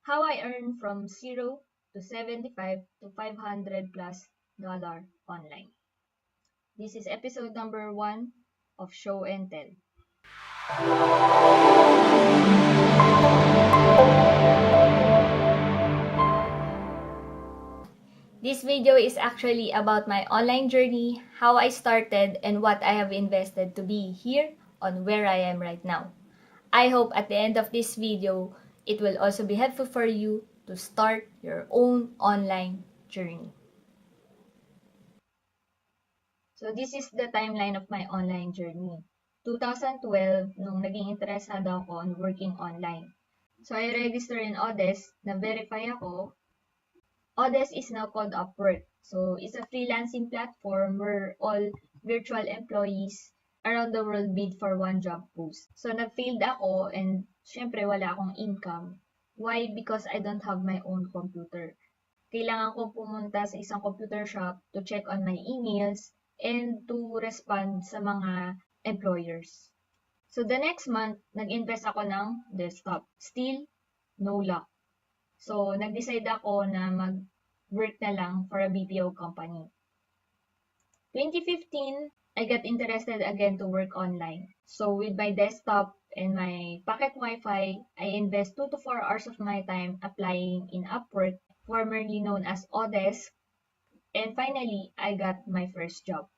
How I earn from 0 to 75 to 500 plus dollar online. This is episode number 1 of Show and Tell. This video is actually about my online journey, how I started, and what I have invested to be here on where I am right now. I hope at the end of this video, it will also be helpful for you to start your own online journey. So this is the timeline of my online journey. 2012, nung naging interesado ako on working online. So I registered in Odes, na-verify ako. Odes is now called Upwork. So it's a freelancing platform where all virtual employees around the world bid for one job post. So nag-failed ako and syempre wala akong income. Why? Because I don't have my own computer. Kailangan ko pumunta sa isang computer shop to check on my emails and to respond sa mga employers. So the next month, nag-invest ako ng desktop. Still, no luck. So, nag-decide ako na mag-work na lang for a BPO company. 2015, I got interested again to work online. So, with my desktop and my pocket Wi-Fi, I invest 2 to 4 hours of my time applying in Upwork, formerly known as Odesk. And finally, I got my first job.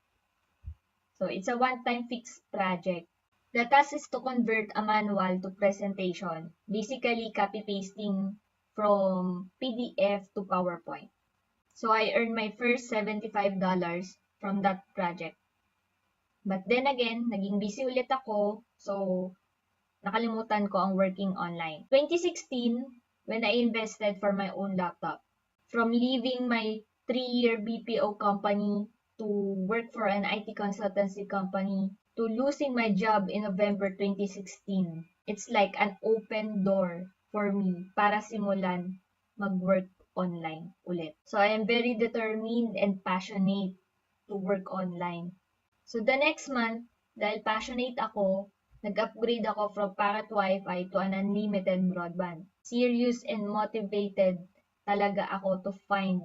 So, it's a one-time fixed project. The task is to convert a manual to presentation, basically copy-pasting from PDF to PowerPoint. So I earned my first $75 from that project. But then again, naging busy ulit ako, so nakalimutan ko ang working online. 2016, when I invested for my own laptop. From leaving my 3-year BPO company to work for an IT consultancy company to losing my job in November 2016. It's like an open door for me para simulan mag-work online ulit. So I am very determined and passionate to work online. So the next month, dahil passionate ako, nag-upgrade ako from pocket Wi-Fi to an unlimited broadband. Serious and motivated talaga ako to find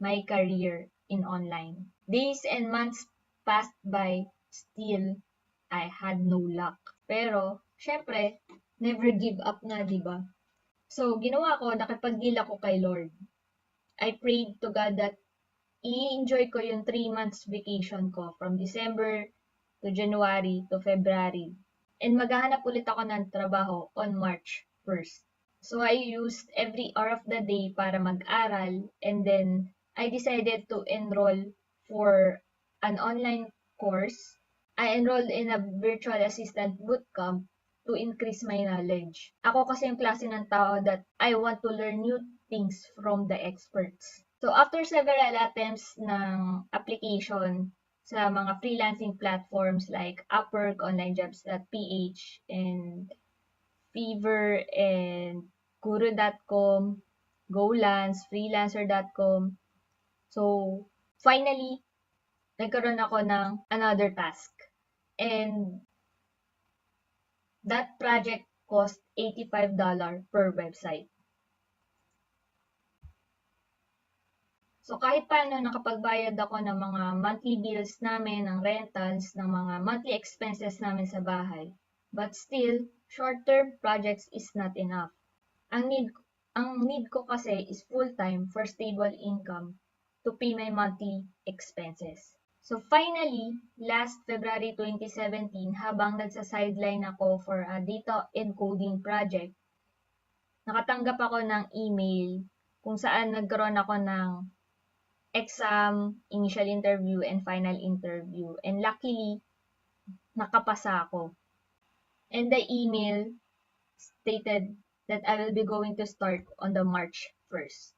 my career in online. Days and months passed by, still, I had no luck. Pero, syempre, never give up na, di ba? So, ginawa ko, nakipag-deal ako kay Lord. I prayed to God that i-enjoy ko yung 3 months vacation ko from December to January to February. And maghahanap ulit ako ng trabaho on March 1st. So, I used every hour of the day para mag-aral, and then I decided to enroll for an online course. I enrolled in a virtual assistant bootcamp to increase my knowledge. Ako kasi yung klase ng tao that I want to learn new things from the experts. So after several attempts ng application sa mga freelancing platforms like Upwork, onlinejobs.ph, and Fiverr, and Guru.com, Golance, freelancer.com. So finally, nagkaroon ako ng another task. And that project cost $85 per website. So kahit paano nakapagbayad ako ng mga monthly bills namin, ng rentals, ng mga monthly expenses namin sa bahay. But still, short-term projects is not enough. Ang need ko kasi is full-time for stable income to pay my monthly expenses. So finally, last February 2017, habang nagsa-sideline ako for a data encoding project, nakatanggap ako ng email kung saan nagkaroon ako ng exam, initial interview, and final interview. And luckily, nakapasa ako. And the email stated that I will be going to start on the March 1st.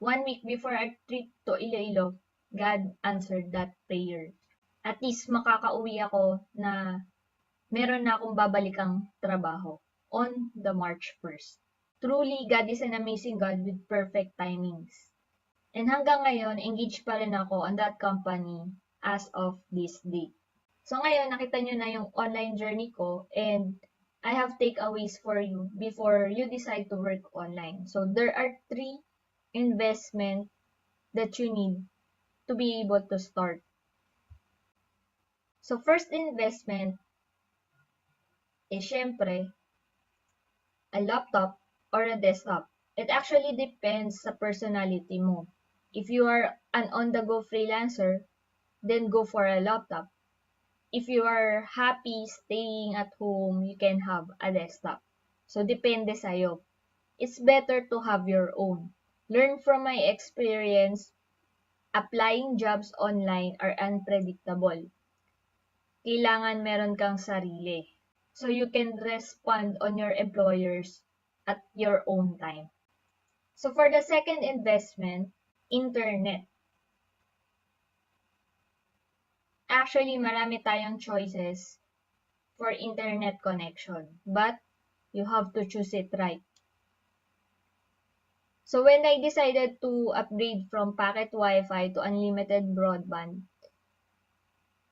1 week before our trip to Iloilo, God answered that prayer. At least makakauwi ako na meron na akong babalikang trabaho on the March 1st. Truly, God is an amazing God with perfect timings. And hanggang ngayon, engaged pa rin ako on that company as of this date. So ngayon, nakita nyo na yung online journey ko, and I have takeaways for you before you decide to work online. So there are 3 investments that you need to be able to start. So first investment is syempre a laptop or a desktop. It actually depends sa personality mo. If you are an on-the-go freelancer, then go for a laptop. If you are happy staying at home, you can have a desktop. So, depende sa'yo. It's better to have your own. Learn from my experience, applying jobs online are unpredictable. Kailangan meron kang sarili. So, you can respond on your employers at your own time. So, for the second investment, internet. Actually, marami tayong choices for internet connection, but you have to choose it right. So when I decided to upgrade from packet Wi-Fi to unlimited broadband,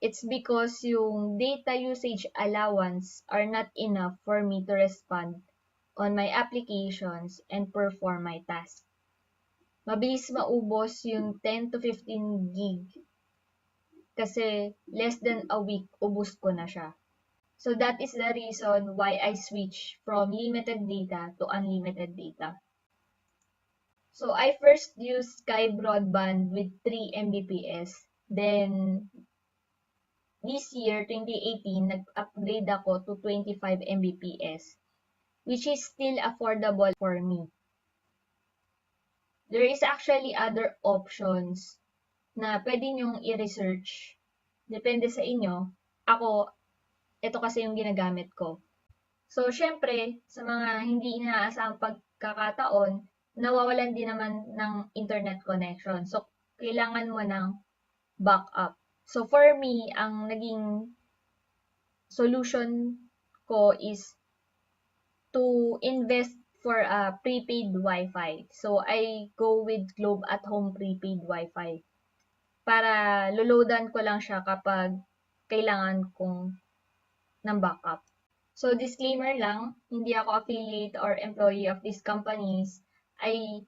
it's because yung data usage allowance are not enough for me to respond on my applications and perform my task. Mabilis maubos yung 10 to 15 gig kasi less than a week ubos ko na siya. So that is the reason why I switched from limited data to unlimited data. So I first used Sky Broadband with 3 Mbps. Then this year, 2018, nag-upgrade ako to 25 Mbps, which is still affordable for me. There is actually other options na pwede nyong i-research. Depende sa inyo. Ako, ito kasi yung ginagamit ko. So, syempre, sa mga hindi inaasahang pagkakataon, nawawalan din naman ng internet connection. So, kailangan mo ng backup. So, for me, ang naging solution ko is to invest for a prepaid Wi-Fi. So, I go with Globe at Home prepaid Wi-Fi para loloadan ko lang siya kapag kailangan kong ng backup. So, disclaimer lang, hindi ako affiliate or employee of these companies. I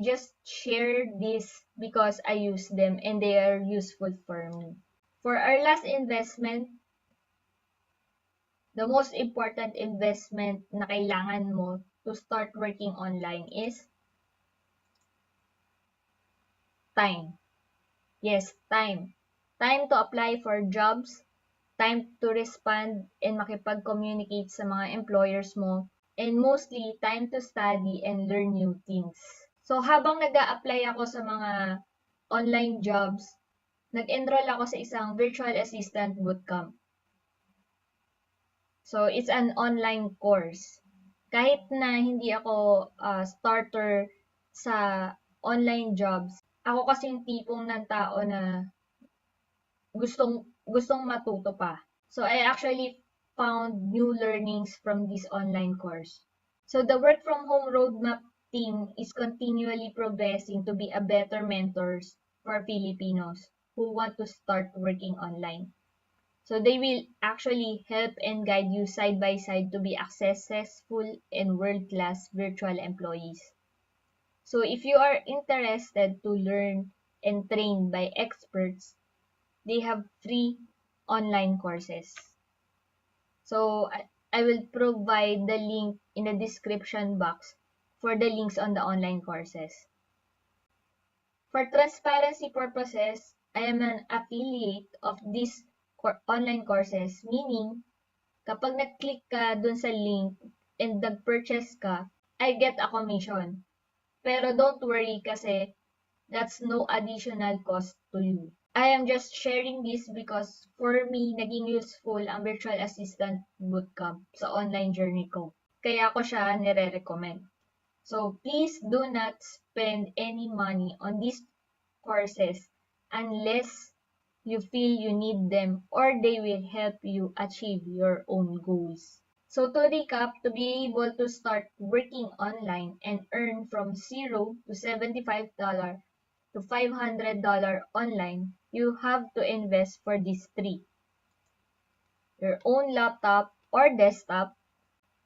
just share this because I use them and they are useful for me. For our last investment, the most important investment na kailangan mo to start working online is time. Yes, time. Time to apply for jobs, time to respond and makipag-communicate sa mga employers mo, and mostly time to study and learn new things. So, habang nag-a-apply ako sa mga online jobs, nag-enroll ako sa isang virtual assistant bootcamp. So, it's an online course. Kahit na hindi ako starter sa online jobs, ako kasi yung tipong ng tao na gustong matuto pa. So, I actually found new learnings from this online course. So, the Work from Home Roadmap team is continually progressing to be a better mentors for Filipinos who want to start working online. So, they will actually help and guide you side by side to be successful and world-class virtual employees. So, if you are interested to learn and train by experts, they have free online courses. So, I will provide the link in the description box for the links on the online courses. For transparency purposes, I am an affiliate of these online courses, meaning, kapag nag-click ka dun sa link and nag-purchase ka, I get a commission. Pero don't worry kasi that's no additional cost to you. I am just sharing this because for me, naging useful ang virtual assistant bootcamp sa online journey ko. Kaya ko siya nire-recommend. So, please do not spend any money on these courses unless you feel you need them or they will help you achieve your own goals. So, to recap, to be able to start working online and earn from $0 to $75 to $500 online, you have to invest for these 3. Your own laptop or desktop,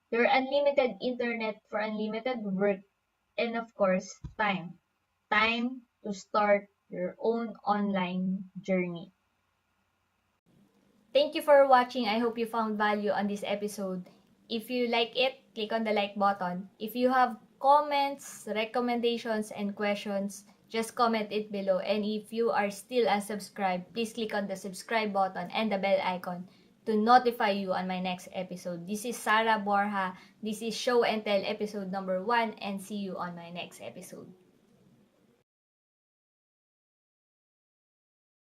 your unlimited internet for unlimited work, and of course, time. Time to start your own online journey. Thank you for watching. I hope you found value on this episode. If you like it, click on the like button. If you have comments, recommendations, and questions, just comment it below. And if you are still unsubscribed, please click on the subscribe button and the bell icon to notify you on my next episode. This is Sarah Borja. This is Show and Tell episode number 1, and see you on my next episode.